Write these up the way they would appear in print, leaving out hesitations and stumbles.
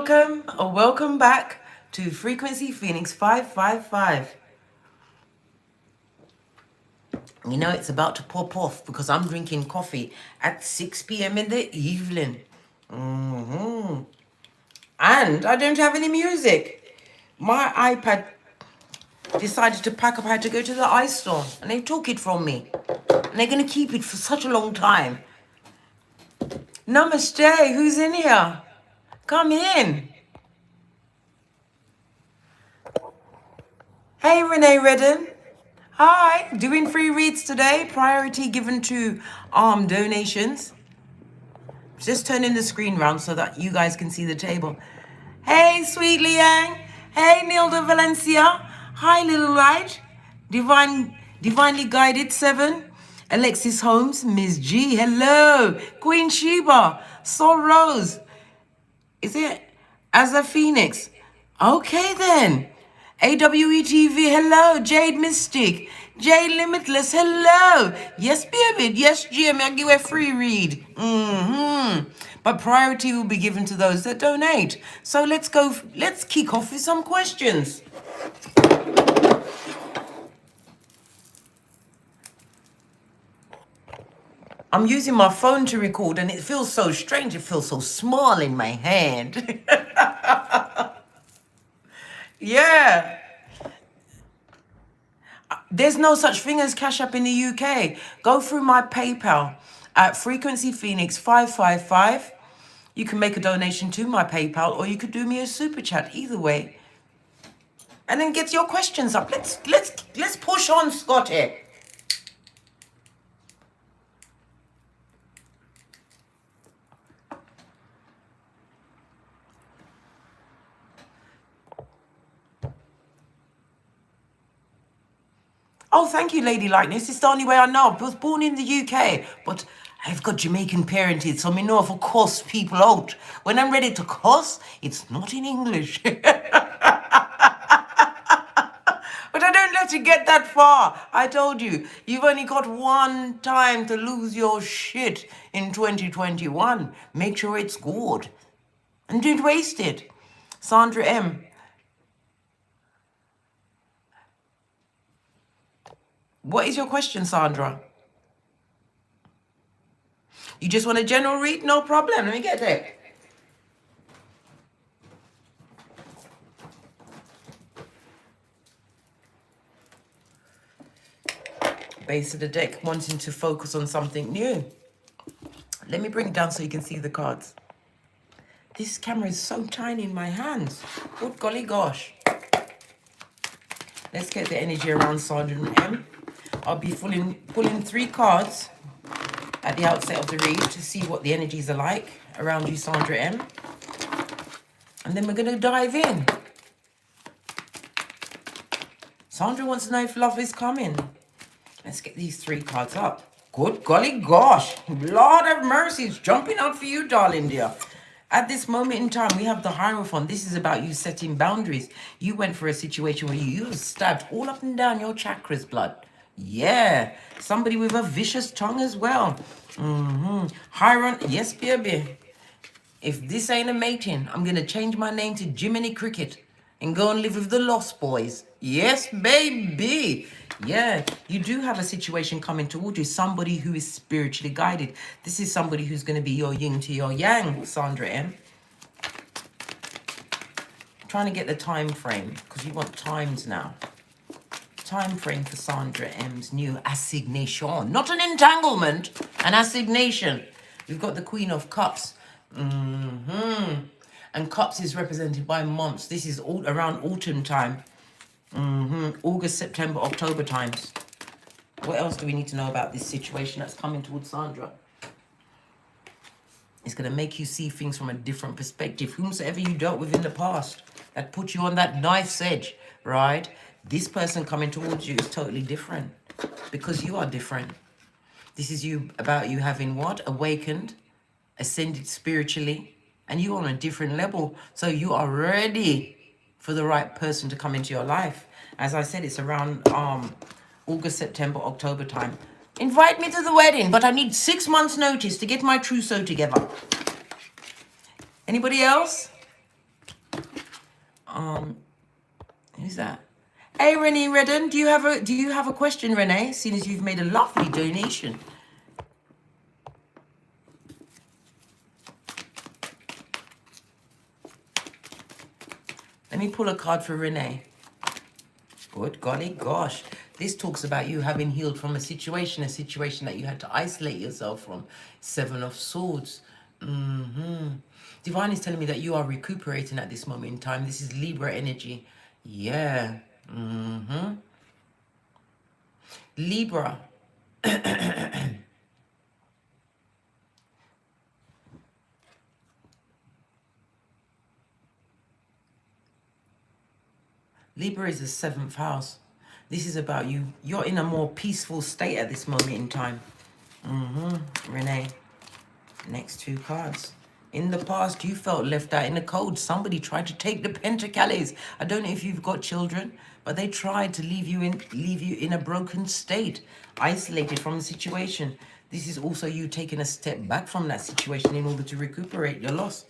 welcome or welcome back to Frequency Phoenix 555. You know, it's about to pop off because I'm drinking coffee at 6 p.m. in the evening. And I don't have any music. My iPad decided to pack up. I had to go to the iStore and they took it from me. And they're going to keep it for such a long time. Namaste, who's in here? Come in. Hey, Renee Redden. Hi, doing free reads today. Priority given to donations. Just turning the screen round so that you guys can see the table. Hey, Sweet Liang. Hey, Nilda Valencia. Hi, Little Light. Divinely Guided 7. Alexis Holmes. Miss G. Hello. Queen Sheba. Sol Rose. Is it as a Phoenix? Okay then. AWE TV, hello. Jade Mystic. Jade Limitless, hello. Yes, baby. Yes, Jimmy. I'll give you a free read. But priority will be given to those that donate. So let's kick off with some questions. I'm using my phone to record and it feels so strange. It feels so small in my hand. Yeah. There's no such thing as Cash App in the UK. Go through my PayPal at Frequency Phoenix 555. You can make a donation to my PayPal or you could do me a super chat, either way. And then get your questions up. Let's push on, Scotty. Oh, thank you, Lady Lightness. It's the only way I know. I was born in the UK, but I've got Jamaican parentage, so I know if I cuss people out. When I'm ready to cuss, it's not in English. But I don't let you get that far. I told you, you've only got one time to lose your shit in 2021. Make sure it's good. And don't waste it. Sandra M. What is your question, Sandra? You just want a general read? No problem. Let me get it. Base of the deck, wanting to focus on something new. Let me bring it down so you can see the cards. This camera is so tiny in my hands. Good golly gosh. Let's get the energy around Sandra M. I'll be pulling 3 cards at the outset of the read to see what the energies are like around you, Sandra M. And then we're going to dive in. Sandra wants to know if love is coming. Let's get these 3 cards up. Good golly gosh. Lord have mercy. It's jumping out for you, darling dear. At this moment in time, we have the Hierophant. This is about you setting boundaries. You went for a situation where you were stabbed all up and down your chakras, blood. Yeah. Somebody with a vicious tongue as well. Hierophant. Yes, baby. If this ain't a mating, I'm going to change my name to Jiminy Cricket and go and live with the Lost Boys. Yes, baby. Yeah, you do have a situation coming towards you. Somebody who is spiritually guided. This is somebody who's going to be your yin to your yang, Sandra M. Trying to get the time frame because you want times now. Time frame for Sandra M's new assignation. Not an entanglement, an assignation. We've got the Queen of Cups. And Cups is represented by months. This is all around autumn time. August, September, October times. What else do we need to know about this situation that's coming towards Sandra? It's going to make you see things from a different perspective. Whomsoever you dealt with in the past that put you on that knife's edge, right? This person coming towards you is totally different because you are different. This is about you having what? Awakened, ascended spiritually, and you're on a different level. So you are ready for the right person to come into your life. As I said, it's around August, September, October time. Invite me to the wedding, but I need 6 months notice to get my trousseau together. Anybody else? Who's that? Hey, Renee Redden, do you have a question, Renee? Seeing as you've made a lovely donation. Let me pull a card for Renee. Good golly gosh. This talks about you having healed from a situation that you had to isolate yourself from. Seven of Swords. Divine is telling me that you are recuperating at this moment in time. This is Libra energy. Yeah. Libra. Libra is the 7th house. This is about you. You're in a more peaceful state at this moment in time. Renee. Next 2 cards. In the past, you felt left out in the cold. Somebody tried to take the pentacles. I don't know if you've got children, but they tried to leave you in a broken state, isolated from the situation. This is also you taking a step back from that situation in order to recuperate your loss.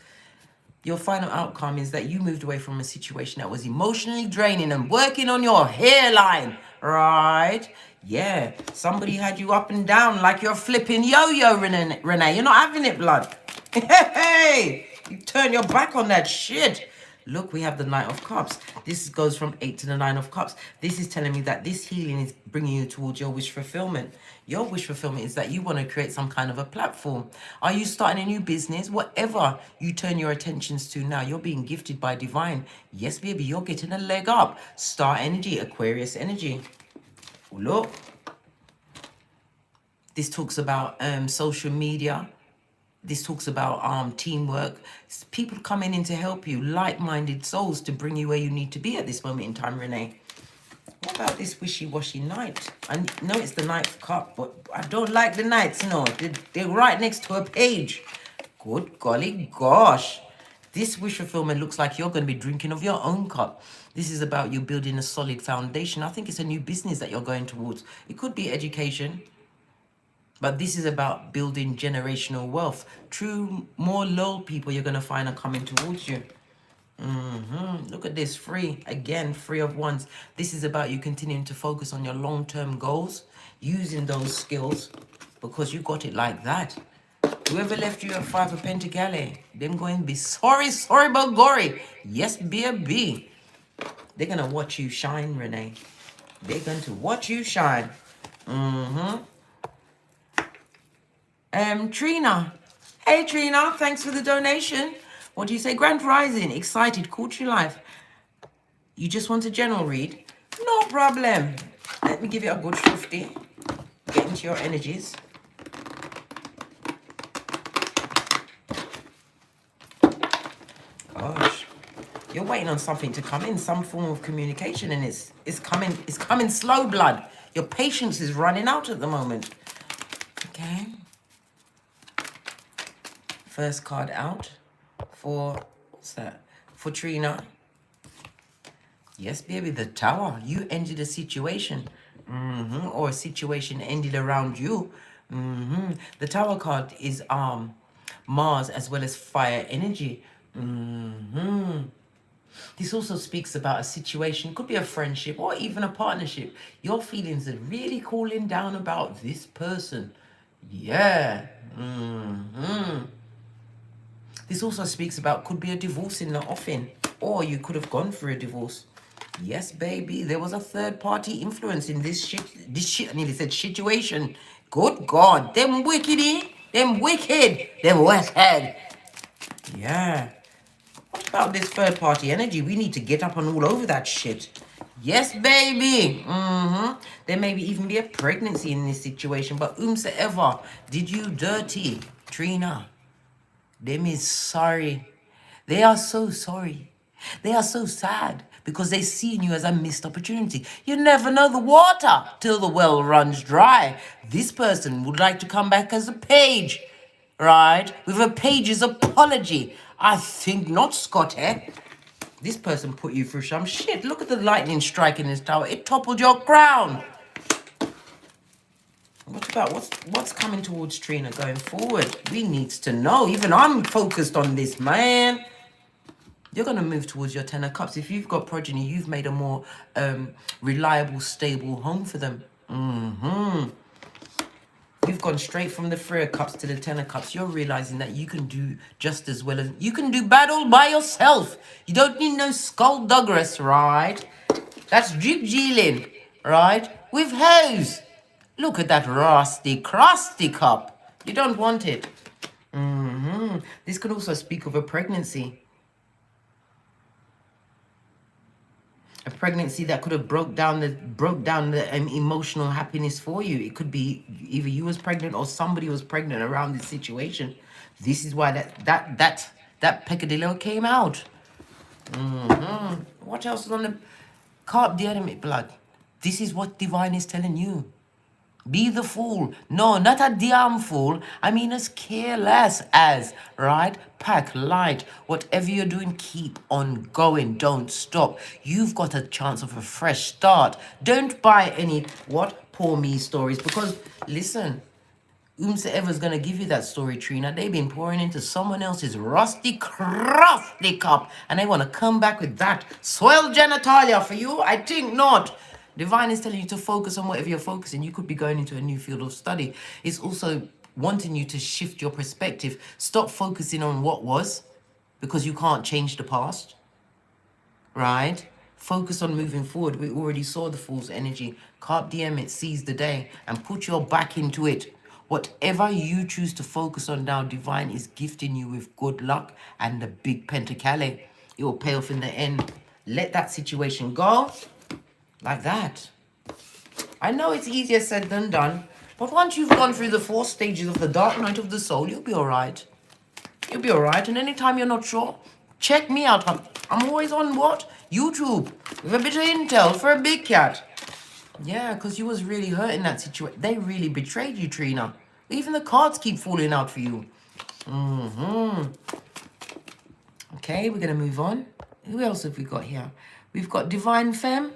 Your final outcome is that you moved away from a situation that was emotionally draining and working on your hairline, right? Yeah, somebody had you up and down like you're flipping yo-yo, Renee. You're not having it, blood. Hey, you turn your back on that shit. Look, we have the Knight of Cups. This goes from 8 to the 9 of Cups. This is telling me that this healing is bringing you towards your wish fulfillment. Your wish fulfillment is that you want to create some kind of a platform. Are you starting a new business? Whatever you turn your attentions to now, you're being gifted by divine. Yes, baby, you're getting a leg up. Star energy, Aquarius energy. Look. This talks about social media. This talks about teamwork. It's people coming in to help you, like-minded souls to bring you where you need to be at this moment in time, Renee. What about this wishy-washy knight? I know it's the Knight of Cups, but I don't like the knights, no. They're right next to a page. Good golly gosh. This wish fulfillment looks like you're going to be drinking of your own cup. This is about you building a solid foundation. I think it's a new business that you're going towards. It could be education. But this is about building generational wealth. True, more loyal people you're going to find are coming towards you. Look at this, free. Again, 3 of Wands. This is about you continuing to focus on your long-term goals, using those skills, because you got it like that. Whoever left you at 5 of Pentacles, them going to be sorry but gory. Yes, baby. They're going to watch you shine, Renee. They're going to watch you shine. Trina. Hey, Trina. Thanks for the donation. What do you say? Grand Rising. Excited. Cool to life. You just want a general read? No problem. Let me give you a good 50. Get into your energies. Gosh. You're waiting on something to come in, some form of communication, and it's coming slow, blood. Your patience is running out at the moment. Okay. First card out for, what's that? For Trina. Yes, baby, the Tower. You ended a situation. Or a situation ended around you. The Tower card is Mars as well as fire energy. This also speaks about a situation, could be a friendship or even a partnership. Your feelings are really cooling down about this person. Yeah. This also speaks about could be a divorce in the offing, or you could have gone through a divorce. Yes, baby, there was a third party influence in this shit, I nearly said situation. Good God, them wickedy, them wicked, them wet-head. Yeah. What about this third party energy? We need to get up and all over that shit. Yes, baby. There may even be a pregnancy in this situation, but whomsoever did you dirty, Trina, them is sorry. They are so sorry. They are so sad because they see in you as a missed opportunity. You never know the water till the well runs dry. This person would like to come back as a page, right? With a page's apology. I think not, Scotty. This person put you through some shit. Look at the lightning strike in this tower. It toppled your crown. What about what's coming towards Trina going forward? We needs to know. Even I'm focused on this, man. You're going to move towards your Ten of Cups. If you've got progeny, you've made a more reliable, stable home for them. You've gone straight from the Three of Cups to the Ten of Cups. You're realizing that you can do just as well as... You can do battle by yourself. You don't need no skullduggeress, right? That's jig-jeeling, right? With hose. Look at that rusty, crusty cup. You don't want it. This could also speak of a pregnancy. A pregnancy that could have broke down the emotional happiness for you. It could be either you was pregnant or somebody was pregnant around this situation. This is why that peccadillo came out. What else is on the carp diem, blood? This is what divine is telling you. Be the fool. No, not a damn fool. I mean as careless as, right? Pack light. Whatever you're doing, keep on going. Don't stop. You've got a chance of a fresh start. Don't buy any, poor me stories. Because, listen, whomsoever's going to give you that story, Trina, they've been pouring into someone else's rusty, crusty cup. And they want to come back with that soiled genitalia for you? I think not. Divine is telling you to focus on whatever you're focusing. You could be going into a new field of study. It's also wanting you to shift your perspective. Stop focusing on what was, because you can't change the past, right? Focus on moving forward. We already saw the Fool's energy. Carpe diem it, seize the day, and put your back into it. Whatever you choose to focus on now, Divine is gifting you with good luck and the big pentacale. It will pay off in the end. Let that situation go. Like that. I know it's easier said than done, but once you've gone through the 4 stages of the dark night of the soul, you'll be all right. You'll be all right. And anytime you're not sure, check me out. I'm always on what? YouTube. With a bit of intel for a big cat. Yeah, because you was really hurt in that situation. They really betrayed you, Trina. Even the cards keep falling out for you. Okay, we're going to move on. Who else have we got here? We've got Divine Femme.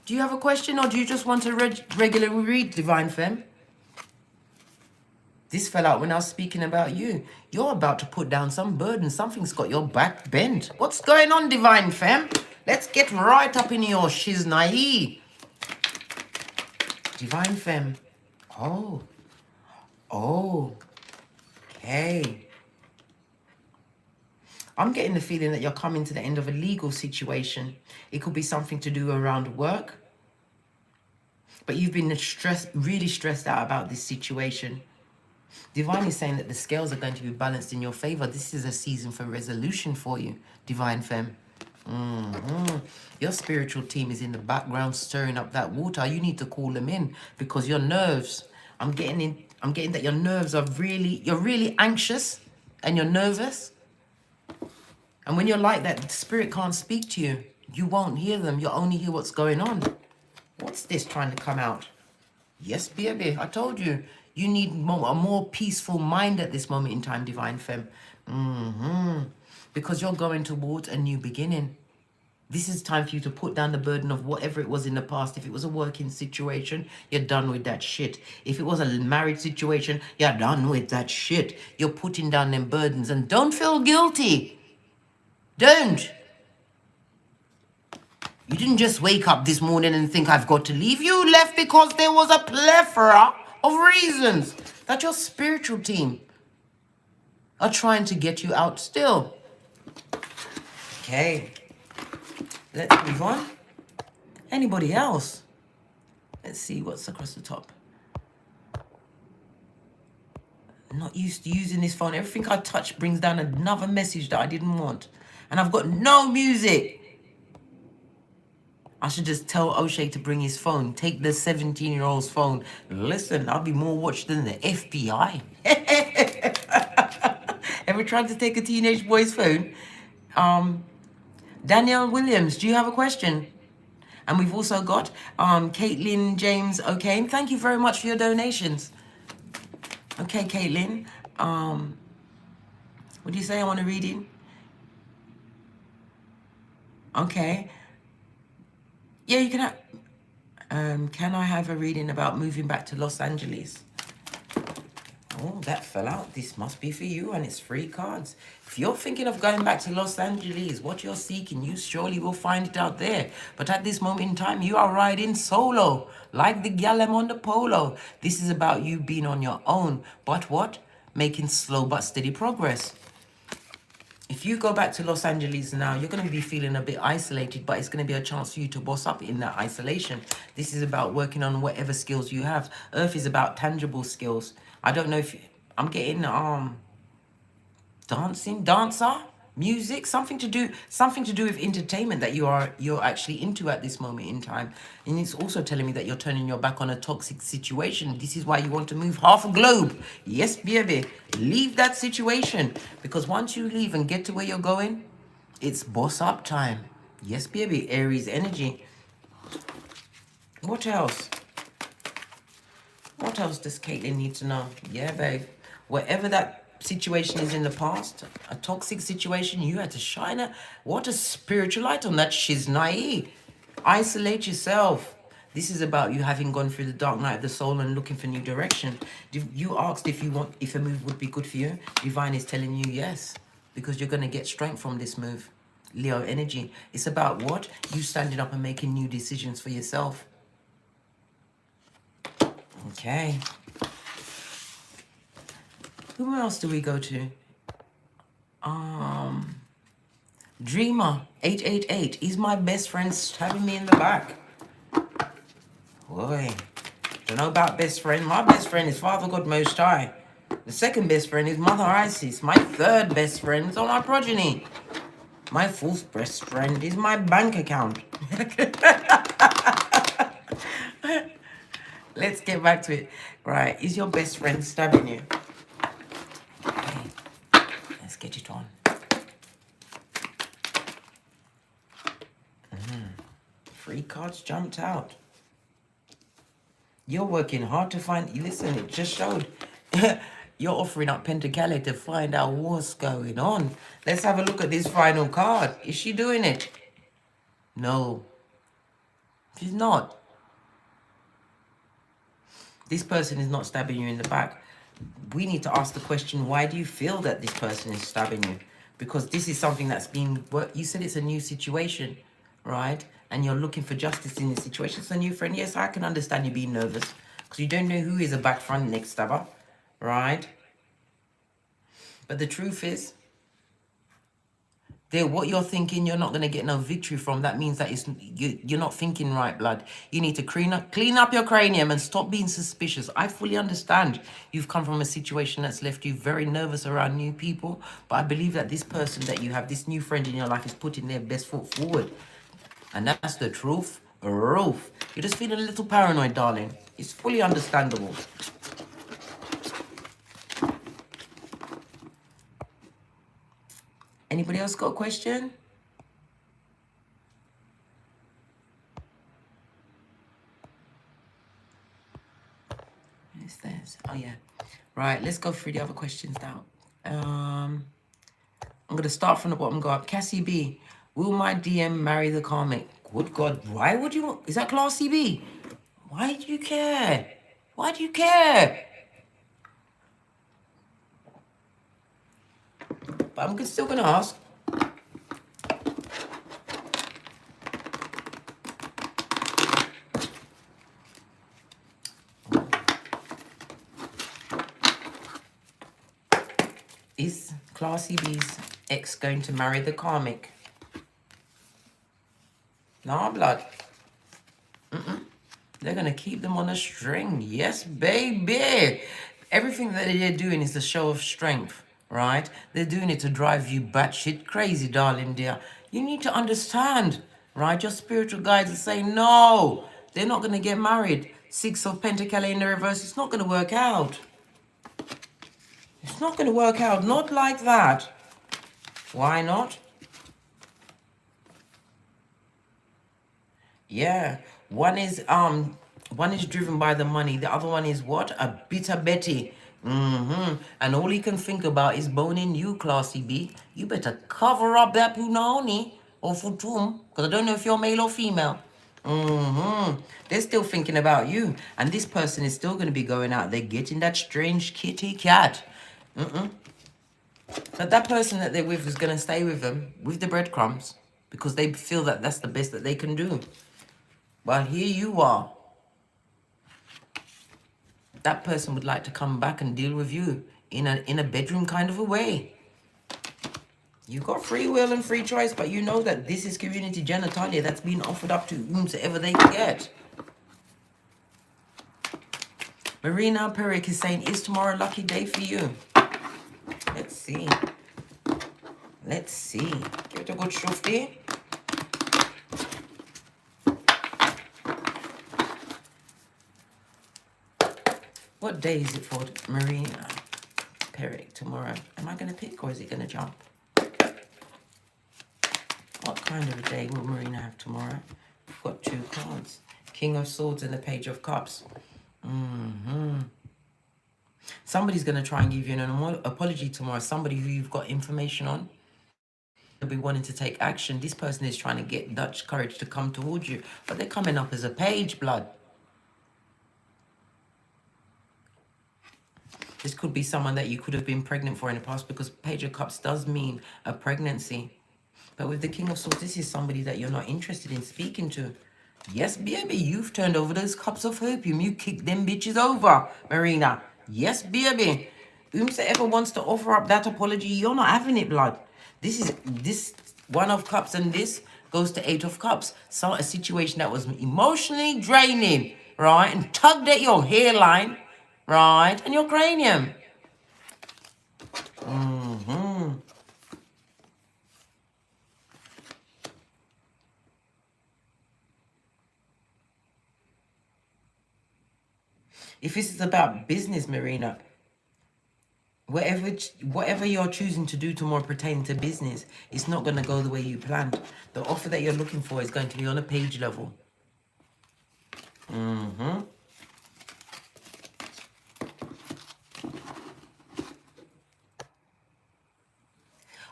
Do you have a question, or do you just want to regularly read, Divine Femme? This fell out when I was speaking about you. You're about to put down some burden. Something's got your back bent. What's going on, Divine Femme? Let's get right up in your shiznai. Divine Femme. Oh. Okay. I'm getting the feeling that you're coming to the end of a legal situation. It could be something to do around work. But you've been really stressed out about this situation. Divine is saying that the scales are going to be balanced in your favor. This is a season for resolution for you, Divine Femme. Your spiritual team is in the background stirring up that water. You need to call them in because your nerves, I'm getting that your nerves are you're really anxious and you're nervous. And when you're like that, the spirit can't speak to you. You won't hear them. You'll only hear what's going on. What's this trying to come out? Yes, baby. I told you. You need a more peaceful mind at this moment in time, Divine Femme. Because you're going towards a new beginning. This is time for you to put down the burden of whatever it was in the past. If it was a working situation, you're done with that shit. If it was a married situation, you're done with that shit. You're putting down them burdens. And don't feel guilty. Don't. You didn't just wake up this morning and think I've got to leave. You left because there was a plethora of reasons that your spiritual team are trying to get you out still. Okay. Let's move on. Anybody else? Let's see what's across the top. I'm not used to using this phone. Everything I touch brings down another message that I didn't want. And I've got no music. I should just tell O'Shea to bring his phone. Take the 17-year-old's phone. Listen, I'll be more watched than the FBI. Ever tried to take a teenage boy's phone? Danielle Williams, do you have a question? And we've also got Caitlin James O'Kane. Thank you very much for your donations. Okay, Caitlin. What do you say? I want a reading. Okay. Yeah, you can have... can I have a reading about moving back to Los Angeles? Oh, that fell out. This must be for you, and it's 3 cards. If you're thinking of going back to Los Angeles, what you're seeking, you surely will find it out there. But at this moment in time, you are riding solo, like the gallem on the polo. This is about you being on your own, but what? Making slow but steady progress. If you go back to Los Angeles now, you're going to be feeling a bit isolated, but it's going to be a chance for you to boss up in that isolation. This is about working on whatever skills you have. Earth is about tangible skills. I don't know if I'm getting dancing, dancer, music, something to do with entertainment that you're actually into at this moment in time. And it's also telling me that you're turning your back on a toxic situation. This is why you want to move half a globe. Yes, baby, leave that situation, because once you leave and get to where you're going, it's boss up time. Yes, baby, Aries energy. What else? What else does Caitlin need to know? Yeah, babe. Whatever that situation is in the past, a toxic situation, you had to shine a what a spiritual light on that shiznai. Isolate yourself. This is about you having gone through the dark night of the soul and looking for new direction. You asked if a move would be good for you. Divine is telling you yes, because you're going to get strength from this move. Leo energy. It's about what? You standing up and making new decisions for yourself. Okay. Who else do we go to? Dreamer 888. He's my best friend, stabbing me in the back. Boy, don't know about best friend. My best friend is Father God Most High. The second best friend is Mother Isis. My third best friend is all my progeny. My fourth best friend is my bank account. Let's get back to it. Right, is your best friend stabbing you? Okay, let's get it on. 3 cards jumped out. You're working hard to find... Listen, it just showed. You're offering up KHAL to find out what's going on. Let's have a look at this final card. Is she doing it? No. She's not. This person is not stabbing you in the back. We need to ask the question, why do you feel that this person is stabbing you? Because this is something that's been... You said it's a new situation, right? And you're looking for justice in this situation. It's a new friend. Yes, I can understand you being nervous, because you don't know who is a back, front, neck stabber, right? But the truth is, what you're thinking, you're not going to get no victory from. That means that you're not thinking right, blood. You need to clean up your cranium and stop being suspicious. I fully understand you've come from a situation that's left you very nervous around new people. But I believe that this person that you have, this new friend in your life, is putting their best foot forward. And that's the truth. Roof. You're just feeling a little paranoid, darling. It's fully understandable. Anybody else got a question? What's this? Oh, yeah. Right, let's go through the other questions now. I'm going to start from the bottom, go up. Cassie B. Will my DM marry the Karmic? Good God, why would you... Is that Classy B? Why do you care? Why do you care? But I'm still going to ask. Is Classy B's ex going to marry the Karmic? Nah, blood. They're going to keep them on a string. Yes, baby. Everything that they're doing is a show of strength, right? They're doing it to drive you batshit crazy, darling dear. You need to understand, right? Your spiritual guides are saying, no, they're not going to get married. 6 of Pentacles in the reverse. It's not going to work out. It's not going to work out. Not like that. Why not? Yeah. One is driven by the money. The other one is what? A bitter Betty. And all he can think about is boning you, Classy B. You better cover up that punani or futum, because I don't know if you're male or female. They're still thinking about you. And this person is still going to be going out there getting that strange kitty cat. But that person that they're with is going to stay with them with the breadcrumbs because they feel that that's the best that they can do. But here you are. That person would like to come back and deal with you in a bedroom kind of a way. You got free will and free choice, but you know that this is community genitalia that's being offered up to whomsoever they can get. Marina Peric is saying, is tomorrow a lucky day for you? Let's see. Let's see. Give it a good shufti. What day is it for Marina Peric tomorrow? Am I going to pick or is it going to jump? What kind of a day will Marina have tomorrow? We've got 2 cards. King of Swords and the Page of Cups. Somebody's going to try and give you an apology tomorrow. Somebody who you've got information on. They'll be wanting to take action. This person is trying to get Dutch courage to come towards you. But they're coming up as a page, blood. This could be someone that you could have been pregnant for in the past because Page of Cups does mean a pregnancy. But with the King of Swords, this is somebody that you're not interested in speaking to. Yes, baby, you've turned over those cups of opium. You kicked them bitches over, Marina. Yes, baby. Whomsoever wants to offer up that apology, you're not having it, blood. This 1 of Cups and this goes to 8 of Cups. So a situation that was emotionally draining, right? And tugged at your hairline, right? And your cranium. If this is about business, Marina, whatever you're choosing to do tomorrow pertaining to business, it's not going to go the way you planned. The offer that you're looking for is going to be on a page level.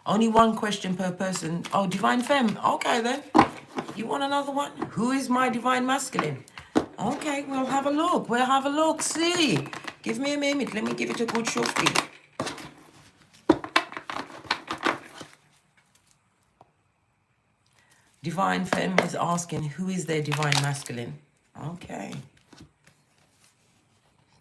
Only 1 question per person. Oh, Divine Femme. Okay, then. You want another one? Who is my Divine Masculine? Okay, we'll have a look. We'll have a look. See. Give me a minute. Let me give it a good shufti. Divine Femme is asking, who is their Divine Masculine? Okay.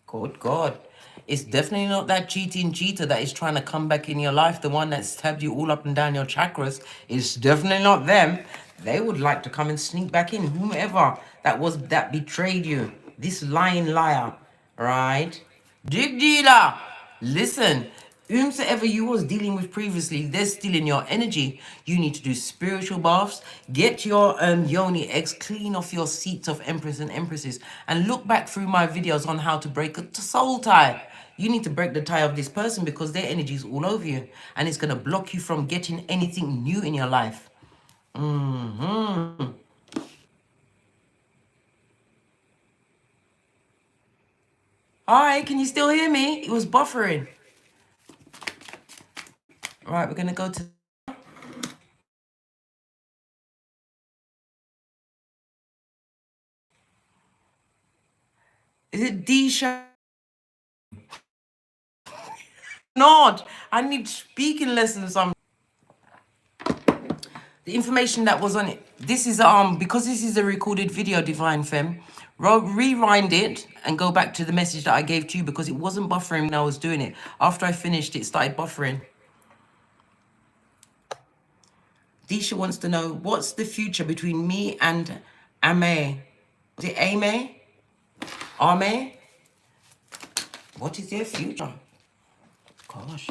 Good God. It's definitely not that cheating cheater that is trying to come back in your life. The one that stabbed you all up and down your chakras. It's definitely not them. They would like to come and sneak back in. Whomever that betrayed you. This lying liar. Right? Dig dealer. Listen. Whomsoever you was dealing with previously, they're still in your energy. You need to do spiritual baths. Get your yoni eggs clean off your seats of empress and empresses. And look back through my videos on how to break a soul tie. You need to break the tie of this person because their energy is all over you. And it's going to block you from getting anything new in your life. Hi, can you still hear me? It was buffering. Right, we're going to go to... Is it D-Sha? Not. I need speaking lessons. The information that was on it. This is because this is a recorded video, Divine Femme. Rewind it and go back to the message that I gave to you because it wasn't buffering when I was doing it. After I finished, it started buffering. Disha wants to know, what's the future between me and Ame? Is it Ame? Ame? What is their future? Gosh.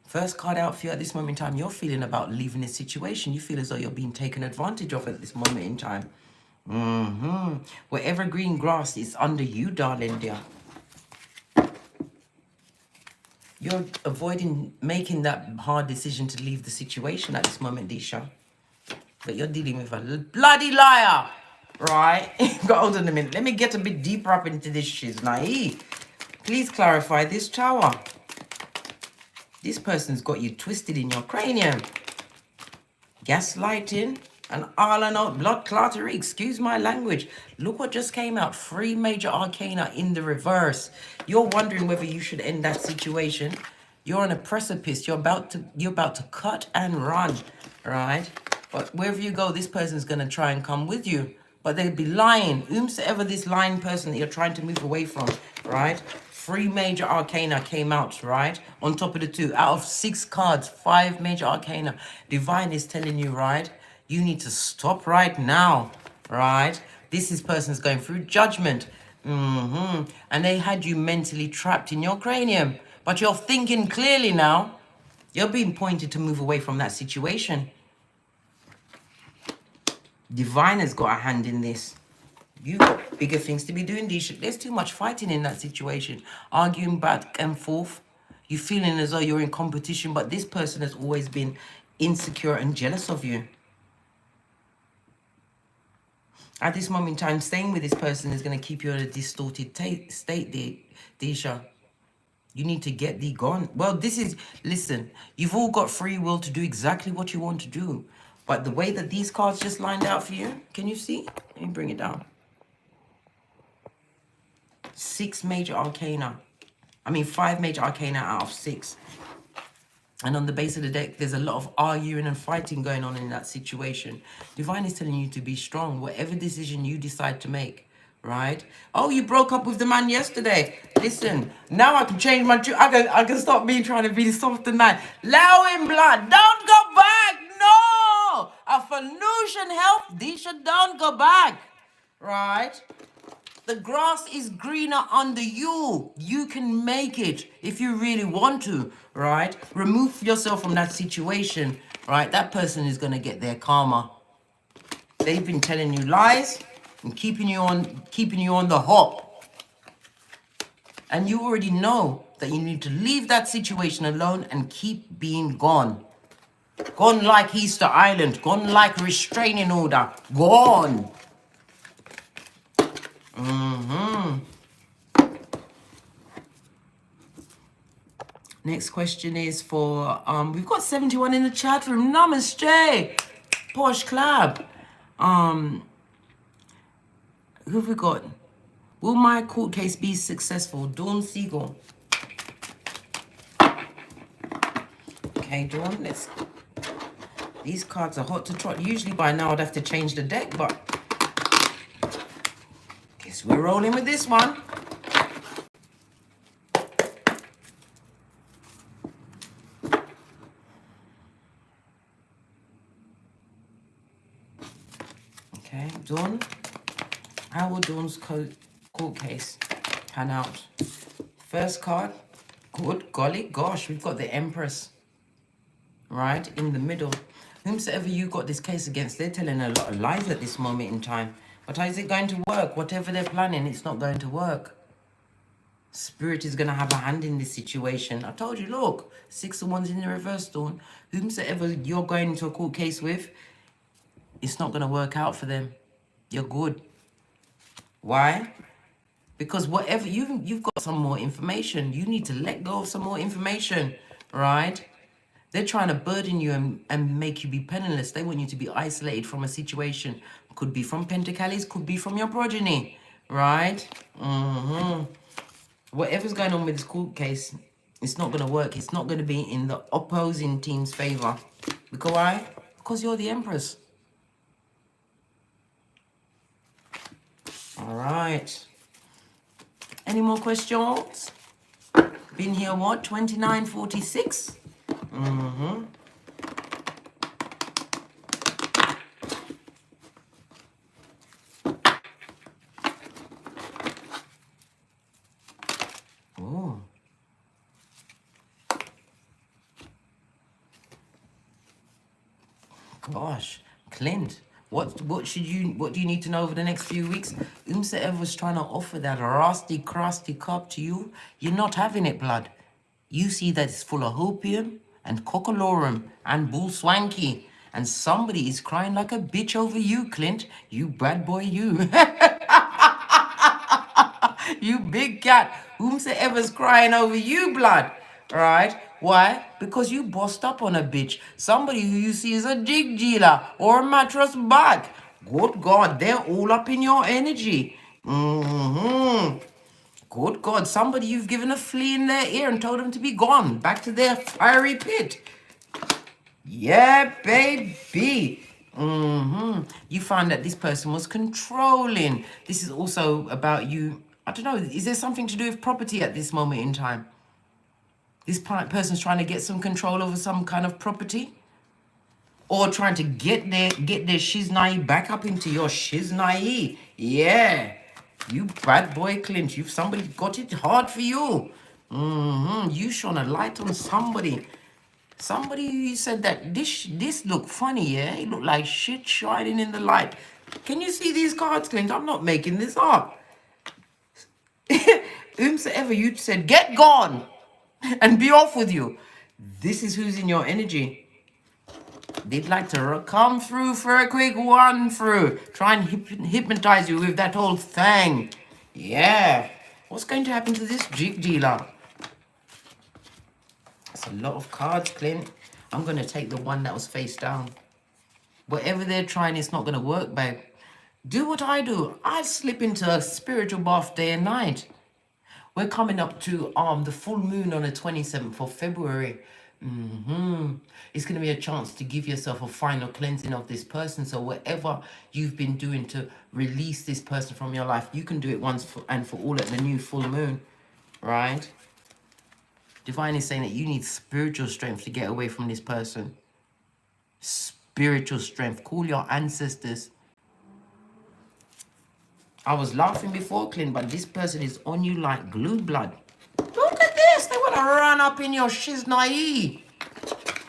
First card out for you at this moment in time, you're feeling about leaving this situation. You feel as though you're being taken advantage of at this moment in time. Wherever green grass is under you, darling dear. You're avoiding making that hard decision to leave the situation at this moment, Disha. But you're dealing with a bloody liar, right? Hold on a minute. Let me get a bit deeper up into this shiz. Naive. Please clarify this tower. This person's got you twisted in your cranium. gaslighting, and all and out blood clottery. Excuse my language. Look what just came out. 3 major arcana in the reverse. You're wondering whether you should end that situation. You're on a precipice. You're about to cut and run, right? But wherever you go, this person's gonna try and come with you. But they'd be lying. Whomsoever this lying person that you're trying to move away from, right? 3 major arcana came out, right? On top of the 2. Out of 6 cards, 5 major arcana. Divine is telling you, right? You need to stop right now, right? This person's going through judgment. And they had you mentally trapped in your cranium. But you're thinking clearly now. You're being pointed to move away from that situation. Divine has got a hand in this. You got bigger things to be doing. There's too much fighting in that situation. Arguing back and forth. You're feeling as though you're in competition, but this person has always been insecure and jealous of you. At this moment in time, staying with this person is going to keep you in a distorted state, Disha. You need to get thee gone. Well, listen, you've all got free will to do exactly what you want to do. But the way that these cards just lined out for you, can you see? Let me bring it down. 6 major arcana. 5 major arcana out of 6. And on the base of the deck, there's a lot of arguing and fighting going on in that situation. Divine is telling you to be strong, whatever decision you decide to make, right? Oh, you broke up with the man yesterday. Listen, now I can change my tune. I can stop being trying to be soft and nice. Allow him, blood. Don't go back. No. A Phoenician health. Disha, don't go back. Right? The grass is greener under you. You can make it if you really want to, right? Remove yourself from that situation, right? That person is going to get their karma. They've been telling you lies and keeping you on the hop. And you already know that you need to leave that situation alone and keep being gone. Gone like Easter Island. Gone like restraining order. Gone. Next question is for we've got 71 in the chat room. Namaste, Posh Club. Who have we got? Will my court case be successful? Dawn Siegel. Okay, Dawn. These cards are hot to trot. Usually by now I'd have to change the deck, but guess we're rolling with this one. Okay, Dawn. How will Dawn's court case pan out? First card. Good golly gosh, we've got the Empress. Right, in the middle. Whomsoever you got this case against, they're telling a lot of lies at this moment in time. But how is it going to work? Whatever they're planning, it's not going to work. Spirit is going to have a hand in this situation. I told you, look, 6 of Wands in the reverse, Dawn. Whomsoever you're going into a court case with, it's not going to work out for them. You're good. Why? Because whatever, you've got some more information. You need to let go of some more information, right? They're trying to burden you and make you be penniless. They want you to be isolated from a situation. Could be from Pentacles, could be from your progeny, right? Whatever's going on with this court case, it's not going to work. It's not going to be in the opposing team's favor. Because why? Because you're the Empress. All right. Any more questions? Been here, what, 29:46? Oh. Gosh, Clint, what do you need to know over the next few weeks? Whomsoever's trying to offer that rusty, crusty cup to you, you're not having it, blood. You see that it's full of hopium and cockalorum and bull swanky, and somebody is crying like a bitch over you, Clint. You bad boy, you. You big cat. Whomsoever's crying over you, blood. All right? Why? Because you bossed up on a bitch. Somebody who you see as a jig dealer or a mattress bag. Good God, they're all up in your energy. Good God, somebody you've given a flea in their ear and told them to be gone. Back to their fiery pit. Yeah, baby. You find that this person was controlling. This is also about you. I don't know. Is there something to do with property at this moment in time? This person's trying to get some control over some kind of property, or trying to get their shiznai back up into your shiznai. Yeah, you bad boy Clint. You've somebody got it hard for you. You shone a light on somebody. Somebody who said that this looked funny, yeah? It looked like shit shining in the light. Can you see these cards, Clint? I'm not making this up. Whomsoever you said, get gone and be off with you. This is who's in your energy. They'd like to come through for a quick one through. Try and hypnotize you with that whole thing. Yeah. What's going to happen to this jig dealer? That's a lot of cards, Clint. I'm going to take the one that was face down. Whatever they're trying, it's not going to work, babe. Do what I do. I slip into a spiritual bath day and night. We're coming up to the full moon on the 27th of February. It's going to be a chance to give yourself a final cleansing of this person. So whatever you've been doing to release this person from your life, you can do it once and for all at the new full moon, right? Divine is saying that you need spiritual strength to get away from this person. Spiritual strength. Call your ancestors. I was laughing before, Clint, but this person is on you like glue blood. Look at this. They want to run up in your shiznai.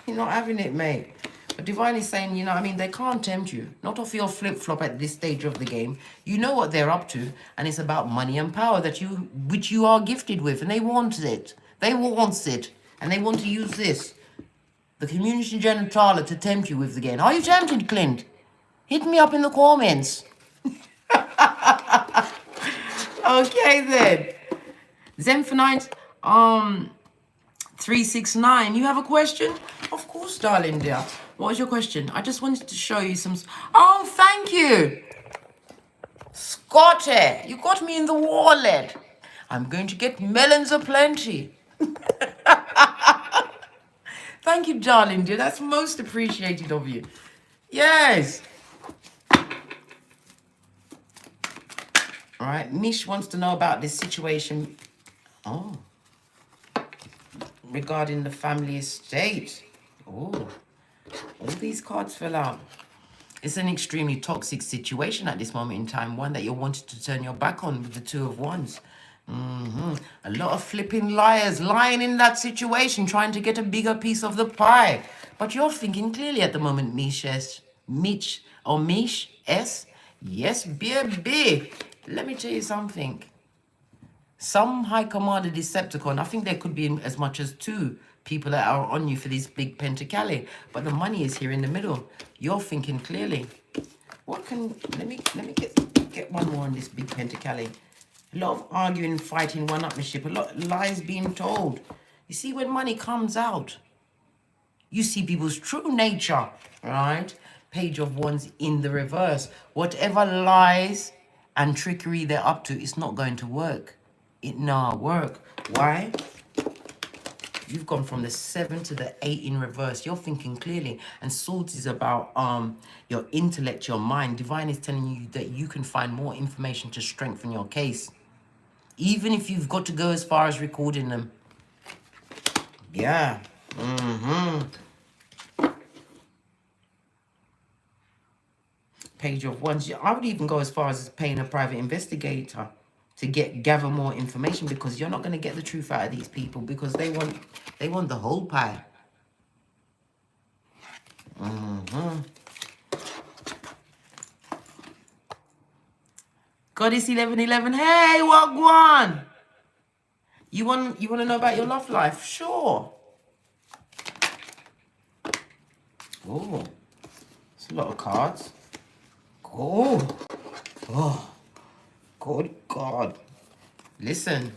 You're not having it, mate. But Divine is saying, you know, I mean, they can't tempt you. Not off your flip-flop at this stage of the game. You know what they're up to, and it's about money and power which you are gifted with, and they want it. They want it, and they want to use this, the community genitala, to tempt you with the game. Are you tempted, Clint? Hit me up in the comments. Okay, then. Zenphonite, 369. You have a question? Of course, darling dear. What was your question? I just wanted to show you some... Oh, thank you. Scotty, you got me in the wallet. I'm going to get melons aplenty. Thank you, darling dear. That's most appreciated of you. Yes. All right. Mish wants to know about this situation. Oh. Regarding the family estate. Oh. All these cards fell out. It's an extremely toxic situation at this moment in time. One that you wanted to turn your back on with the Two of Wands. A lot of flipping liars lying in that situation, trying to get a bigger piece of the pie. But you're thinking clearly at the moment, Mish S. Yes, baby. Let me tell you something. Some high commander Decepticon, I think there could be as much as 2 people that are on you for this big Pentacali. But the money is here in the middle. You're thinking clearly. Let me get one more on this big Pentacali. A lot of arguing, fighting, one-upmanship. A lot of lies being told. You see, when money comes out, you see people's true nature, right? Page of Wands in the reverse. Whatever lies and trickery they're up to, it's not going to work. It not work. Why? You've gone from the 7 to the 8 in reverse. You're thinking clearly. And Swords is about your intellect, your mind. Divine is telling you that you can find more information to strengthen your case. Even if you've got to go as far as recording them. Yeah. Page of Wands. I would even go as far as paying a private investigator to gather more information, because you're not going to get the truth out of these people, because they want the whole pie. Goddess 1111. Hey, Wagwan. You want to know about your love life? Sure. Oh, it's a lot of cards. Oh, good God. Listen,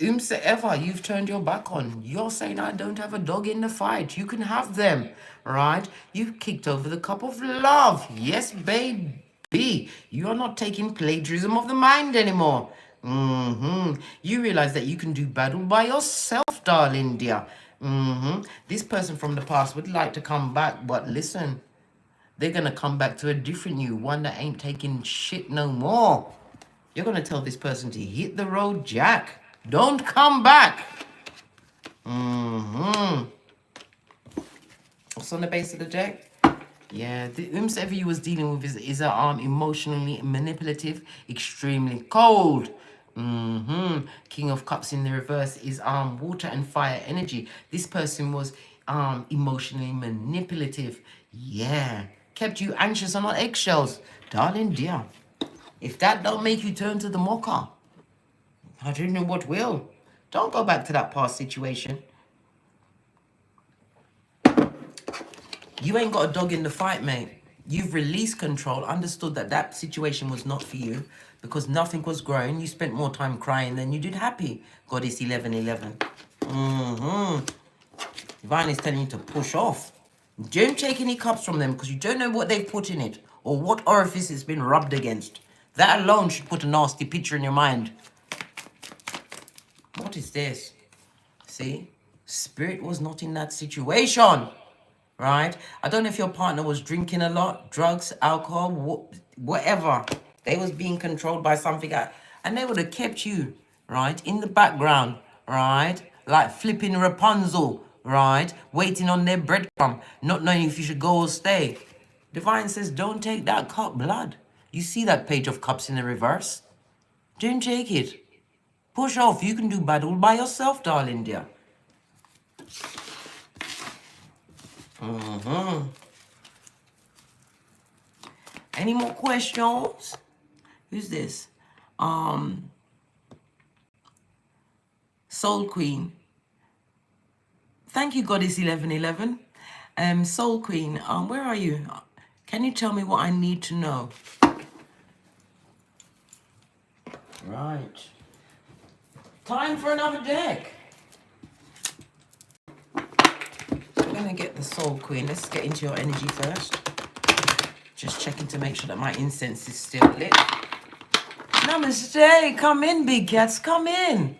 Whomsoever you've turned your back on, you're saying, I don't have a dog in the fight. You can have them, right? You've kicked over the cup of love. Yes, baby. You're not taking plagiarism of the mind anymore. You realize that you can do battle by yourself, darling dear. This person from the past would like to come back, but listen, they're going to come back to a different you, one that ain't taking shit no more. You're going to tell this person to hit the road, Jack. Don't come back. What's on the base of the deck? Yeah, whomsoever you was dealing with is emotionally manipulative, extremely cold. King of Cups in the reverse is water and fire energy. This person was emotionally manipulative. Yeah, kept you anxious and on eggshells, darling dear. If that don't make you turn to the mocha, I don't know what will. Don't go back to that past situation. You ain't got a dog in the fight, mate. You've released control, understood that that situation was not for you because nothing was growing. You spent more time crying than you did happy. Goddess 1111. Divine is telling you to push off. Don't take any cups from them because you don't know what they've put in it or what orifice it's been rubbed against. That alone should put a nasty picture in your mind. What is this? See? Spirit was not in that situation. Right? I don't know if your partner was drinking a lot, drugs, alcohol, whatever. They was being controlled by something and they would have kept you, right, in the background, right? Like flipping Rapunzel, right? Waiting on their breadcrumb, not knowing if you should go or stay. Divine says, don't take that cup, blood. You see that page of cups in the reverse? Don't take it. Push off. You can do battle by yourself, darling dear. Any more questions? Who's this? Soul Queen. Thank you, Goddess 1111. Soul Queen, where are you? Can you tell me what I need to know? Right. Time for another deck. I'm gonna get the Soul Queen. Let's get into your energy first. Just checking to make sure that my incense is still lit. Namaste. Come in, big cats. Come in.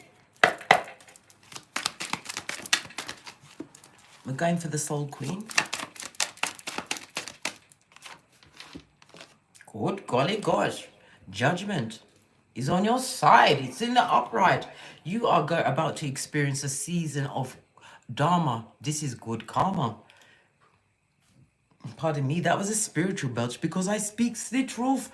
We're going for the Soul Queen. Good golly gosh. Judgment is on your side. It's in the upright. You are about to experience a season of Dharma. This is good karma. Pardon me, that was a spiritual belch because I speak the truth.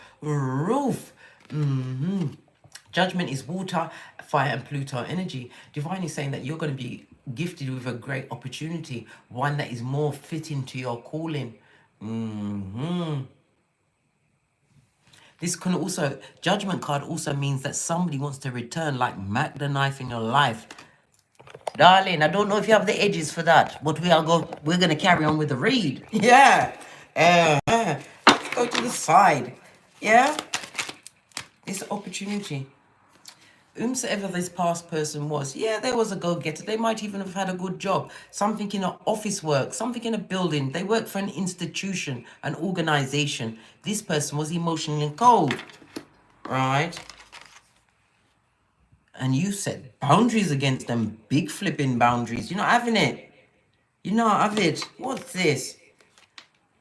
Judgment is water, fire, and Pluto energy. Divine is saying that you're going to be gifted with a great opportunity, one that is more fitting to your calling. This can also, Judgment card also means that somebody wants to return, like Mac the knife in your life. Darling, I don't know if you have the edges for that, but we're going to carry on with the read. Yeah. Go to the side. Yeah. It's an opportunity. Whomsoever this past person was, yeah, there was a go-getter. They might even have had a good job. Something in an office work, something in a building. They work for an institution, an organization. This person was emotionally cold, right? And you set boundaries against them, big flipping boundaries. You're not having it. You're not having it. What's this?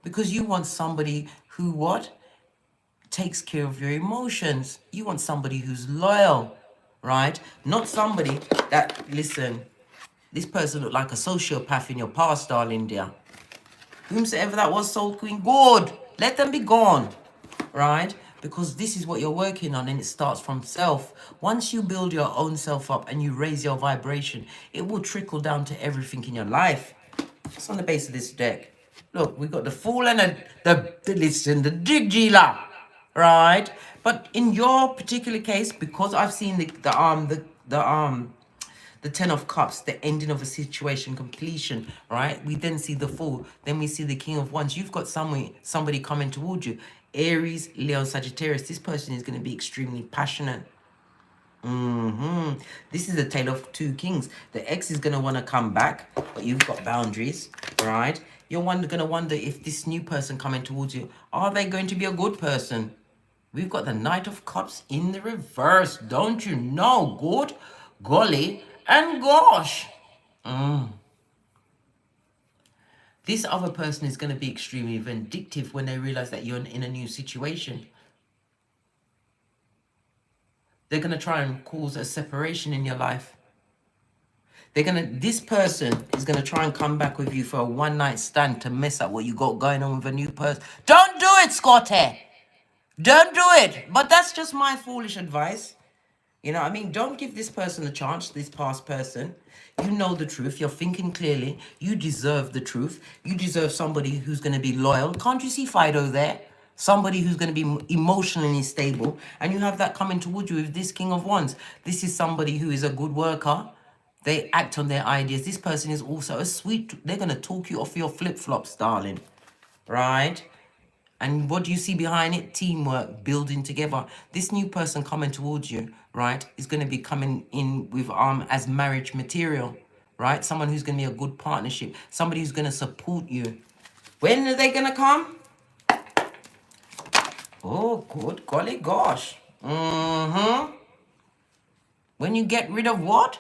Because you want somebody who what? Takes care of your emotions. You want somebody who's loyal, right? Not somebody that, listen, this person looked like a sociopath in your past, darling dear. Whomsoever that was, Soul Queen, good. Let them be gone, right? Because this is what you're working on and it starts from self. Once you build your own self up and you raise your vibration, it will trickle down to everything in your life. What's on the base of this deck? Look, we've got the Fool and the Digila, right? But in your particular case, because I've seen the Ten of Cups, the ending of a situation, completion, right? We then see the Fool, then we see the King of Wands. You've got somebody coming towards you. Aries, Leo, Sagittarius. This person is going to be extremely passionate. This is a tale of two kings. The ex is going to want to come back, but you've got boundaries, right? You're going to wonder if this new person coming towards you, are they going to be a good person? We've got the Knight of Cups in the reverse. Don't you know? Good, golly, and gosh. This other person is going to be extremely vindictive when they realize that you're in a new situation. They're going to try and cause a separation in your life. This person is going to try and come back with you for a one-night stand to mess up what you got going on with a new person. Don't do it, Scotty. Don't do it. But that's just my foolish advice. You know what I mean? Don't give this person a chance, this past person. You know the truth. You're thinking clearly. You deserve the truth. You deserve somebody who's going to be loyal. Can't you see Fido there? Somebody who's going to be emotionally stable. And you have that coming towards you with this King of Wands. This is somebody who is a good worker. They act on their ideas. This person is also a sweet... They're going to talk you off your flip-flops, darling. Right? And what do you see behind it? Teamwork, building together. This new person coming towards you, right, is going to be coming in with as marriage material, right? Someone who's going to be a good partnership. Somebody who's going to support you. When are they going to come? Oh, good golly gosh. When you get rid of what?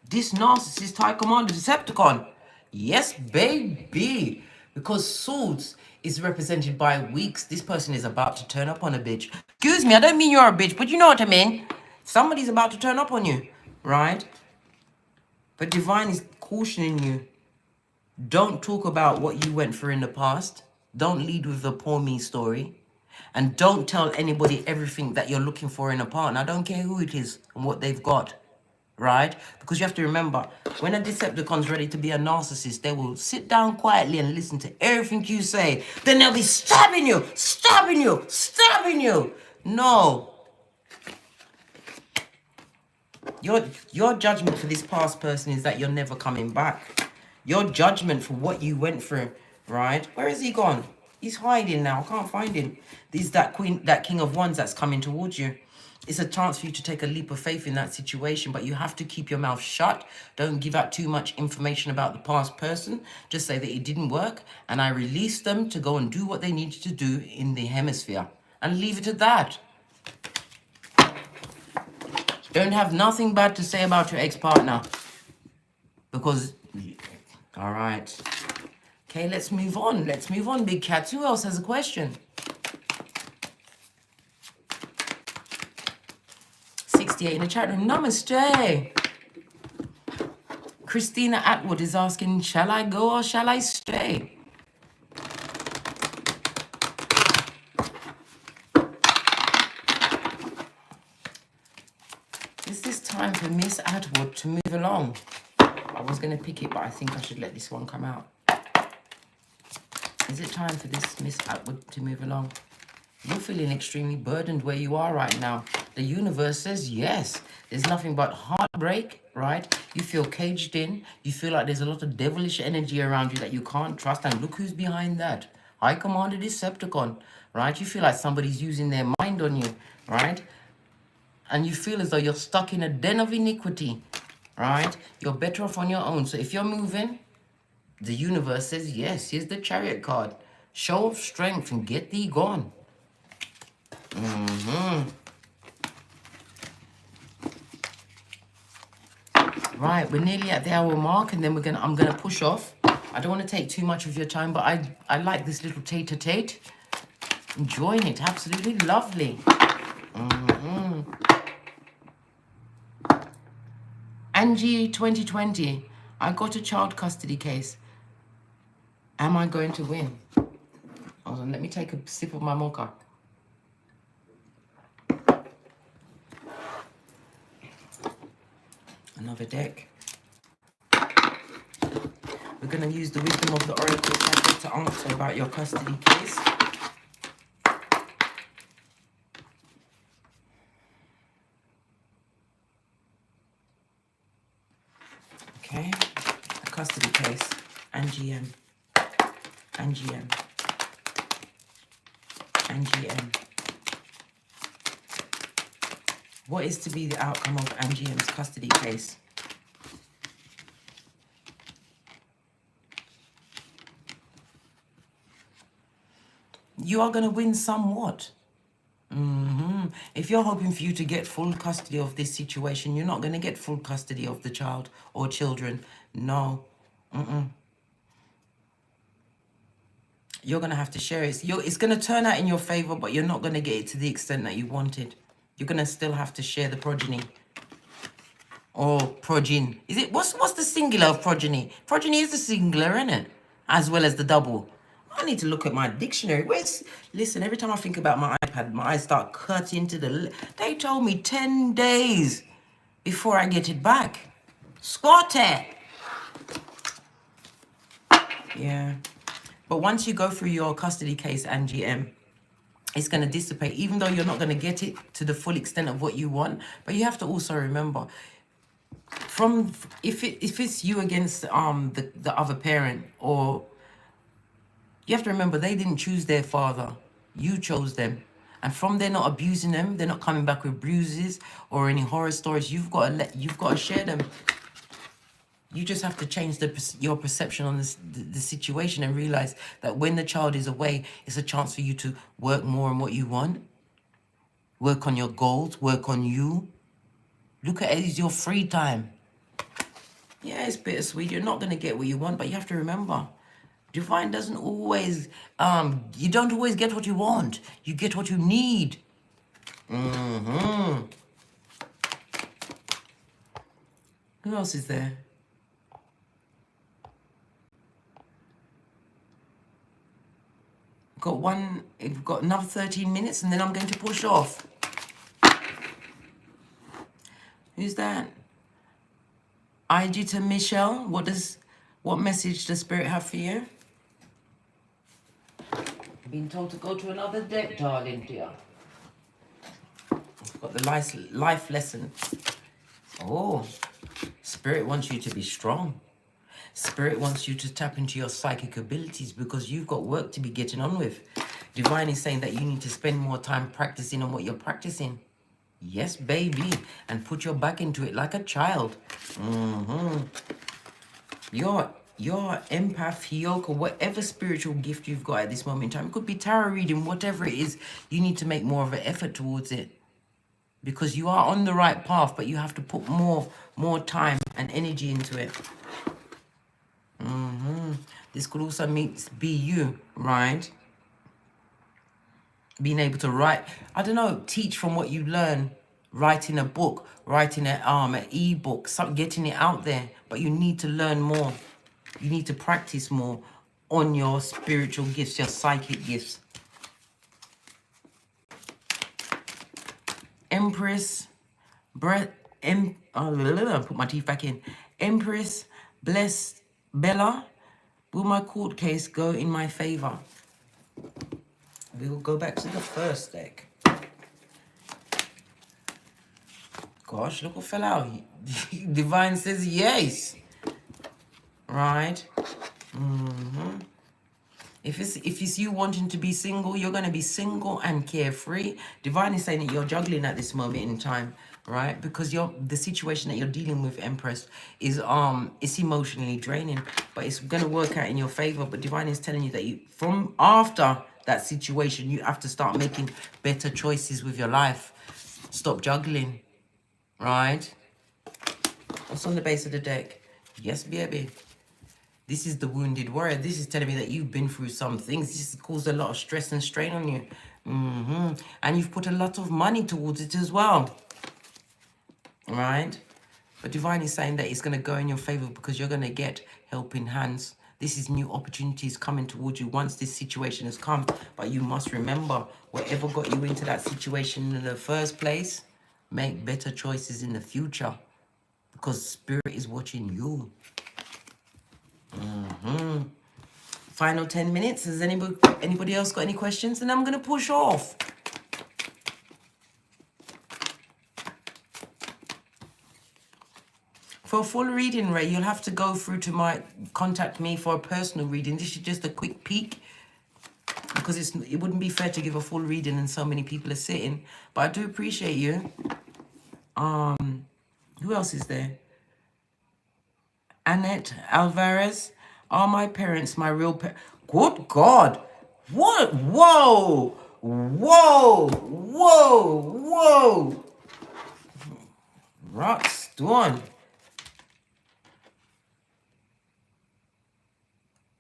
This narcissist high commander Decepticon. Yes, baby. Because swords is represented by weeks. This person is about to turn up on a bitch. Excuse me, I don't mean you're a bitch, but you know what I mean. Somebody's about to turn up on you, right? But Divine is cautioning you. Don't talk about what you went through in the past. Don't lead with the poor me story. And don't tell anybody everything that you're looking for in a partner. I don't care who it is and what they've got. Right? Because you have to remember, when a Decepticon's ready to be a narcissist, they will sit down quietly and listen to everything you say. Then they'll be stabbing you, stabbing you, stabbing you. No. Your judgment for this past person is that you're never coming back. Your judgment for what you went through, right? Where is he gone? He's hiding now. I can't find him. This that King of Wands that's coming towards you. It's a chance for you to take a leap of faith in that situation, but you have to keep your mouth shut. Don't give out too much information about the past person. Just say that it didn't work, and I released them to go and do what they needed to do in the hemisphere. And leave it at that. Don't have nothing bad to say about your ex-partner. Because, all right. Okay, let's move on. Let's move on, big cats. Who else has a question? 68 in the chat room. Namaste. Christina Atwood is asking, shall I go or shall I stay? Is this time for Miss Atwood to move along? I was going to pick it, but I think I should let this one come out. Is it time for this Miss Atwood to move along? You're feeling extremely burdened where you are right now. The universe says yes. There's nothing but heartbreak, right? You feel caged in. You feel like there's a lot of devilish energy around you that you can't trust. And look who's behind that. High Commander Decepticon, right? You feel like somebody's using their mind on you, right? And you feel as though you're stuck in a den of iniquity, right? You're better off on your own. So if you're moving, the universe says yes. Here's the Chariot card. Show of strength and get thee gone. Right, we're nearly at the hour mark, and then I'm gonna push off. I don't want to take too much of your time, but I like this little tete-a-tete. Enjoying it, absolutely lovely. Angie 2020, I got a child custody case. Am I going to win? Hold on, let me take a sip of my mocha. Another deck. We're going to use the wisdom of the Oracle Tarot to answer about your custody case. Okay, a custody case. NGM. NGM. NGM. What is to be the outcome of MGM's custody case? You are going to win somewhat. If you're hoping for you to get full custody of this situation, you're not going to get full custody of the child or children. No. You're going to have to share it. It's going to turn out in your favor, but you're not going to get it to the extent that you wanted. You're going to still have to share the progeny. Or progeny. Is it, what's the singular of progeny? Progeny is the singular, isn't it? As well as the double. I need to look at my dictionary. Listen, every time I think about my iPad, my eyes start cutting to the... They told me 10 days before I get it back. Scotty! Yeah. But once you go through your custody case and GM, it's going to dissipate, even though you're not going to get it to the full extent of what you want. But you have to also remember, if it's you against the other parent, or you have to remember they didn't choose their father, you chose them. And from they're not abusing them, they're not coming back with bruises or any horror stories. You've got to share them. You just have to change your perception on the situation and realize that when the child is away, it's a chance for you to work more on what you want, work on your goals, work on you. Look at it as your free time. Yeah, it's bittersweet. You're not going to get what you want, but you have to remember, divine doesn't always, you don't always get what you want. You get what you need. Who else is there? We've got another 13 minutes and then I'm going to push off. Who's that? Ajita Michelle, what message does Spirit have for you? Been told to go to another deck, darling dear. Got the life lesson. Oh, Spirit wants you to be strong. Spirit wants you to tap into your psychic abilities because you've got work to be getting on with. Divine is saying that you need to spend more time practicing on what you're practicing. Yes, baby. And put your back into it like a child. Your empath, Heyoka, whatever spiritual gift you've got at this moment in time, it could be tarot reading, whatever it is, you need to make more of an effort towards it. Because you are on the right path, but you have to put more time and energy into it. This could also be you, right? Being able to write, I don't know, teach from what you learn, writing a book, writing an e-book, getting it out there. But you need to learn more. You need to practice more on your spiritual gifts, your psychic gifts. Empress, put my teeth back in. Empress, bless Bella. Will my court case go in my favor? We will go back to the first deck. Gosh, look what fell out. Divine says yes. Right? If it's you wanting to be single, you're going to be single and carefree. Divine is saying that you're juggling at this moment in time, right? Because the situation that you're dealing with, Empress, is it's emotionally draining, but it's going to work out in your favor. But Divine is telling you that from after that situation, you have to start making better choices with your life. Stop juggling, right? What's on the base of the deck? Yes, baby. This is the wounded warrior. This is telling me that you've been through some things. This has caused a lot of stress and strain on you. And you've put a lot of money towards it as well. Right? But Divine is saying that it's going to go in your favor because you're going to get helping hands. This is new opportunities coming towards you once this situation has come. But you must remember, whatever got you into that situation in the first place, make better choices in the future. Because Spirit is watching you. Final 10 minutes. Has anybody else got any questions? And I'm going to push off. For a full reading, Ray, you'll have to go through to contact me for a personal reading. This is just a quick peek because it wouldn't be fair to give a full reading and so many people are sitting. But I do appreciate you. Who else is there? Annette Alvarez. Are my parents my real parents? Good God. What? Whoa. Whoa. Whoa. Whoa. Rock Stone.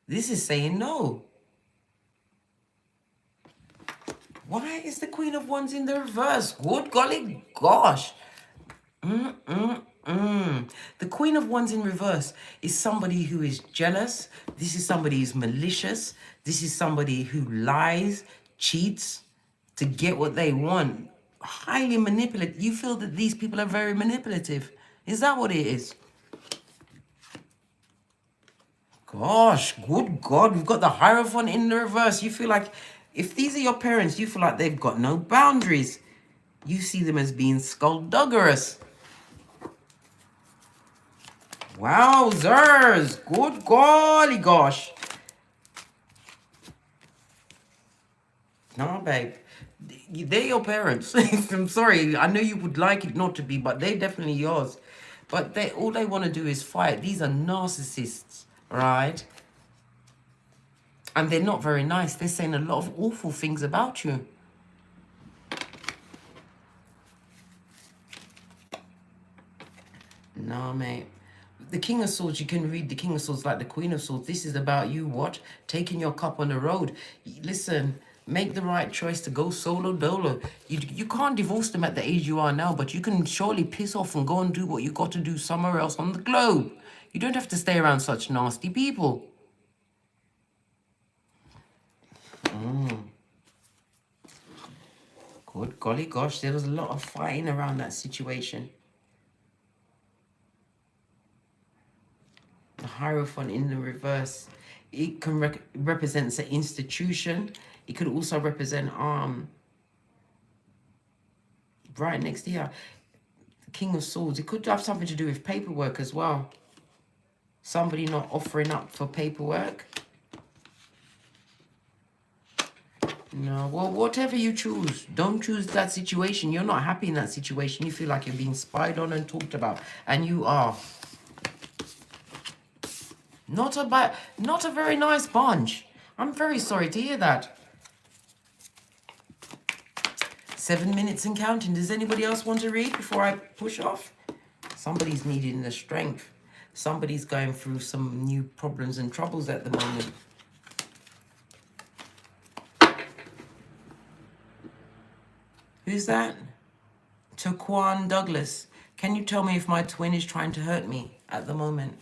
This is saying no. Why is the Queen of Wands in the reverse? Good golly gosh. The Queen of Wands in reverse is somebody who is jealous. This is somebody who's malicious. This is somebody who lies, cheats to get what they want. Highly manipulative. You feel that these people are very manipulative. Is that what it is? Gosh, good God. We've got the Hierophant in the reverse. You feel like if these are your parents, you feel like they've got no boundaries. You see them as being skullduggerous. Wowzers! Good golly gosh. No, babe. They're your parents. I'm sorry. I know you would like it not to be, but they're definitely yours. But all they want to do is fight. These are narcissists, right? And they're not very nice. They're saying a lot of awful things about you. No, mate. The King of Swords, you can read the King of Swords like the Queen of Swords. This is about you, what? Taking your cup on the road. Listen, make the right choice to go solo dolo. You can't divorce them at the age you are now, but you can surely piss off and go and do what you got to do somewhere else on the globe. You don't have to stay around such nasty people. Good golly gosh, there was a lot of fighting around that situation. The Hierophant in the reverse, it can represents an institution. It could also represent right next to here, the King of Swords. It could have something to do with paperwork as well. Somebody not offering up for paperwork. No, well, whatever you choose, don't choose that situation. You're not happy in that situation. You feel like you're being spied on and talked about, and you are. Not a very nice bunch. I'm very sorry to hear that. 7 minutes and counting. Does anybody else want to read before I push off? Somebody's needing the strength. Somebody's going through some new problems and troubles at the moment. Who's that? Taquan Douglas. Can you tell me if my twin is trying to hurt me at the moment?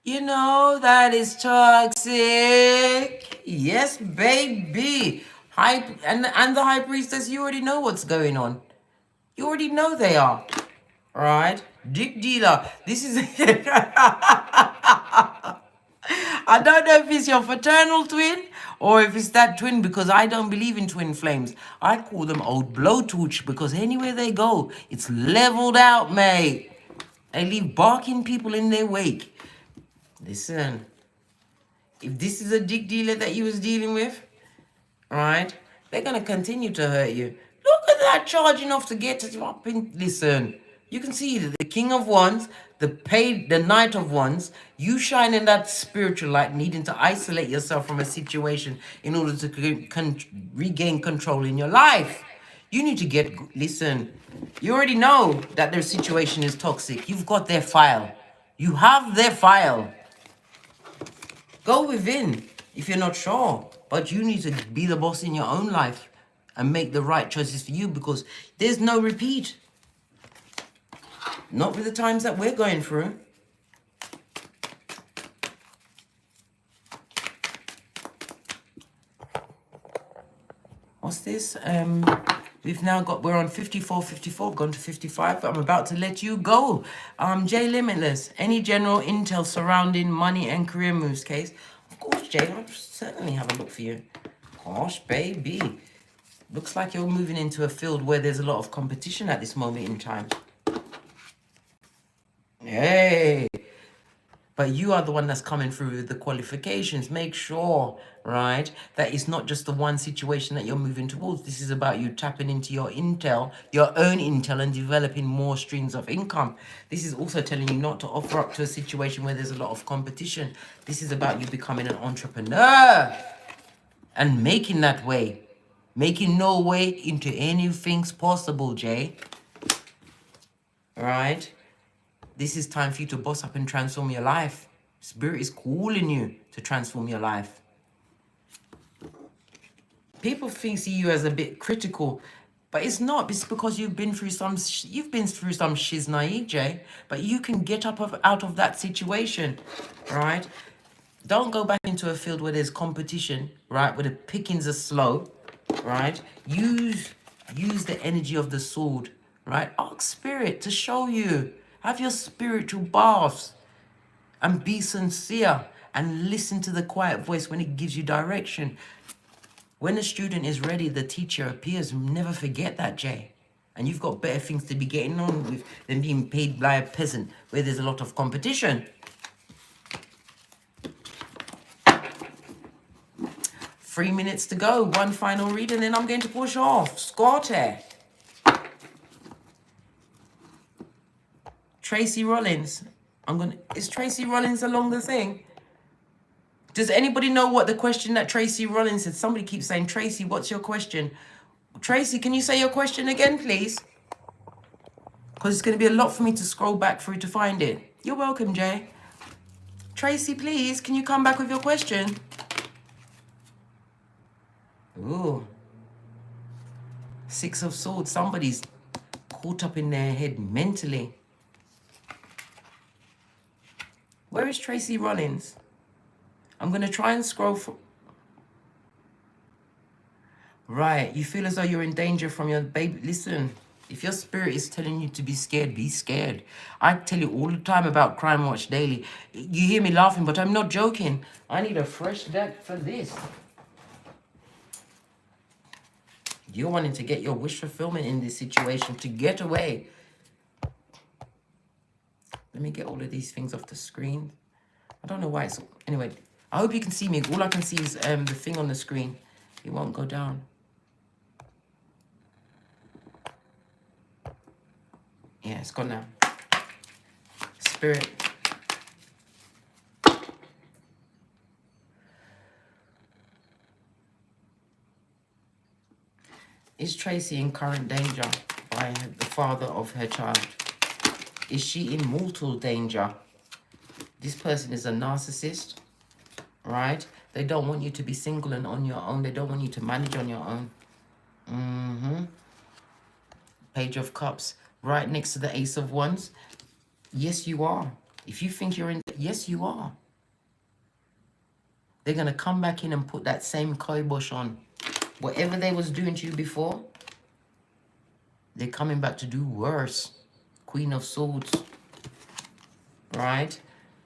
You know that is toxic. Yes, baby. And the High Priestess, you already know what's going on. You already know they are. All right? Dick dealer. This is... I don't know if it's your fraternal twin or if it's that twin, because I don't believe in twin flames. I call them old blowtorch, because anywhere they go, it's leveled out, mate. They leave barking people in their wake. Listen, if this is a dick dealer that you was dealing with, right, they're going to continue to hurt you. Look at that, charging off to get to up in. Listen, you can see that the King of Wands, the Knight of Wands, you shine in that spiritual light, needing to isolate yourself from a situation in order to regain control in your life. You need to listen, you already know that their situation is toxic. You've got their file. You have their file. Go within if you're not sure, but you need to be the boss in your own life and make the right choices for you, because there's no repeat. Not with the times that we're going through. What's this? We're on 54, gone to 55. I'm about to let you go. Jay Limitless. Any general intel surrounding money and career moves, case? Of course, Jay. I'll certainly have a look for you. Gosh, baby. Looks like you're moving into a field where there's a lot of competition at this moment in time. Hey. But you are the one that's coming through with the qualifications. Make sure, right, that it's not just the one situation that you're moving towards. This is about you tapping into your intel, your own intel, and developing more streams of income. This is also telling you not to offer up to a situation where there's a lot of competition. This is about you becoming an entrepreneur and making that way. Making no way into anything's possible, Jay. All right? This is time for you to boss up and transform your life. Spirit is calling you to transform your life. People see you as a bit critical, but it's not. It's because you've been through some shiznai, Jay. But you can get up out of that situation, right? Don't go back into a field where there's competition, right? Where the pickings are slow, right? Use the energy of the sword, right? Ask spirit to show you. Have your spiritual baths and be sincere and listen to the quiet voice when it gives you direction. When the student is ready, the teacher appears. Never forget that, Jay. And you've got better things to be getting on with than being paid by a peasant where there's a lot of competition. 3 minutes to go. One final read and then I'm going to push off. Scorte. Tracy Rollins. Is Tracy Rollins along the thing? Does anybody know what the question that Tracy Rollins said? Somebody keeps saying, Tracy, what's your question? Tracy, can you say your question again, please? Because it's going to be a lot for me to scroll back through to find it. You're welcome, Jay. Tracy, please, can you come back with your question? Ooh. 6 of Swords. Somebody's caught up in their head mentally. Where is Tracy Rollins? I'm going to try and scroll for... Right, you feel as though you're in danger from your baby. Listen, if your spirit is telling you to be scared, be scared. I tell you all the time about Crime Watch Daily. You hear me laughing, but I'm not joking. I need a fresh deck for this. You're wanting to get your wish fulfillment in this situation, to get away. Let me get all of these things off the screen. I don't know why it's... Anyway, I hope you can see me. All I can see is the thing on the screen. It won't go down. Yeah, it's gone now. Spirit. Is Tracy in current danger by the father of her child? Is she in mortal danger? This person is a narcissist, right? They don't want you to be single and on your own. They don't want you to manage on your own. Page of Cups, right next to the Ace of Wands. Yes, you are. If you think you're in... Yes, you are. They're going to come back in and put that same kibosh on. Whatever they was doing to you before, they're coming back to do worse. Queen of Swords, right?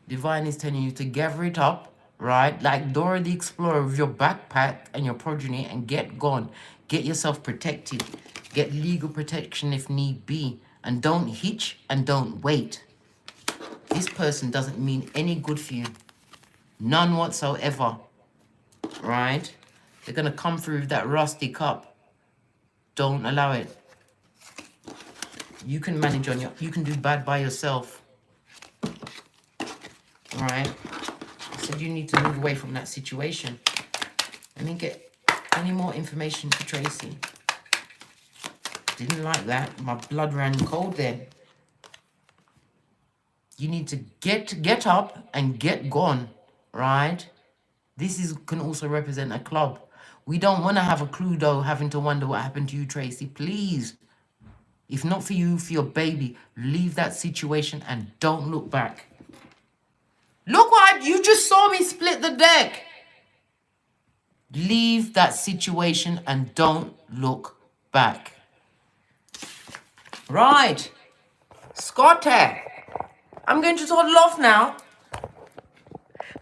Divine is telling you to gather it up, right? Like Dora the Explorer with your backpack and your progeny and get gone. Get yourself protected. Get legal protection if need be. And don't hitch and don't wait. This person doesn't mean any good for you. None whatsoever, right? They're going to come through with that rusty cup. Don't allow it. You can manage on your... You can do bad by yourself. All right? I said you need to move away from that situation. Let me get any more information for Tracy. Didn't like that. My blood ran cold then. You need to get up and get gone, right? This can also represent a club. We don't want to have a Cluedo having to wonder what happened to you, Tracy. Please. If not for you, for your baby, leave that situation and don't look back. Look what you just saw me split the deck. Leave that situation and don't look back. Right. Scotty, I'm going to toddle off now.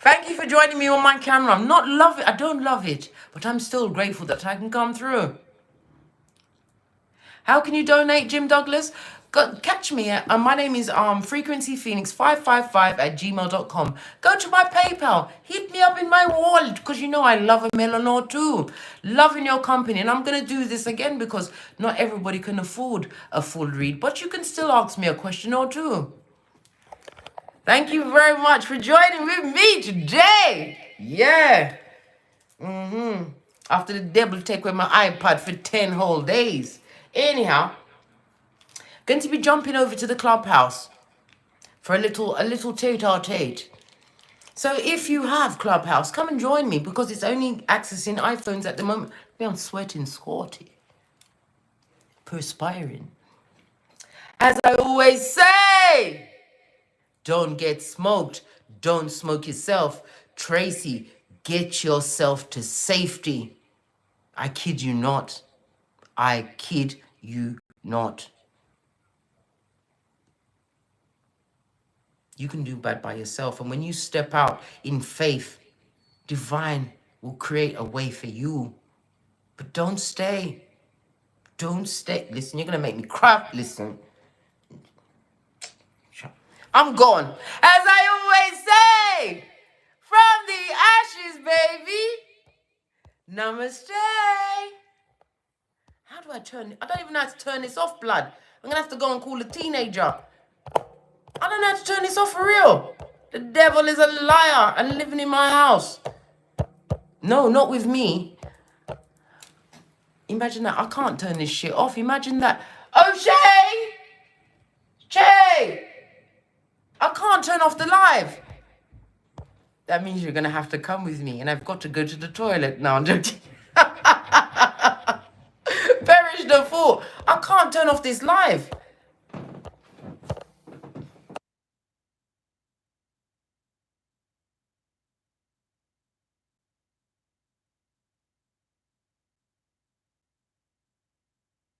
Thank you for joining me on my camera. I don't love it, but I'm still grateful that I can come through. How can you donate, Jim Douglas? Go catch me at, my name is frequencyphoenix555@gmail.com. Go to my PayPal. Hit me up in my wallet because you know I love a melon or two. Loving your company. And I'm going to do this again because not everybody can afford a full read. But you can still ask me a question or two. Thank you very much for joining with me today. Yeah. After the devil take away my iPad for 10 whole days. Anyhow, going to be jumping over to the clubhouse for a little tete-a-tete. So if you have Clubhouse, come and join me because it's only accessing iPhones at the moment. I'm sweating, squatty, perspiring. As I always say, don't get smoked. Don't smoke yourself. Tracy, get yourself to safety. I kid you not. I kid you not. You can do bad by yourself. And when you step out in faith, divine will create a way for you. But don't stay. Don't stay. Listen, you're going to make me cry. Listen. I'm gone. As I always say, from the ashes, baby. Namaste. How do I turn it? I don't even know how to turn this off, blood. I'm going to have to go and call a teenager. I don't know how to turn this off for real. The devil is a liar and living in my house. No, not with me. Imagine that. I can't turn this shit off. Imagine that. Oh, Shay! Shay! I can't turn off the live. That means you're going to have to come with me and I've got to go to the toilet now. I'm joking. Perish the fool. I can't turn off this live.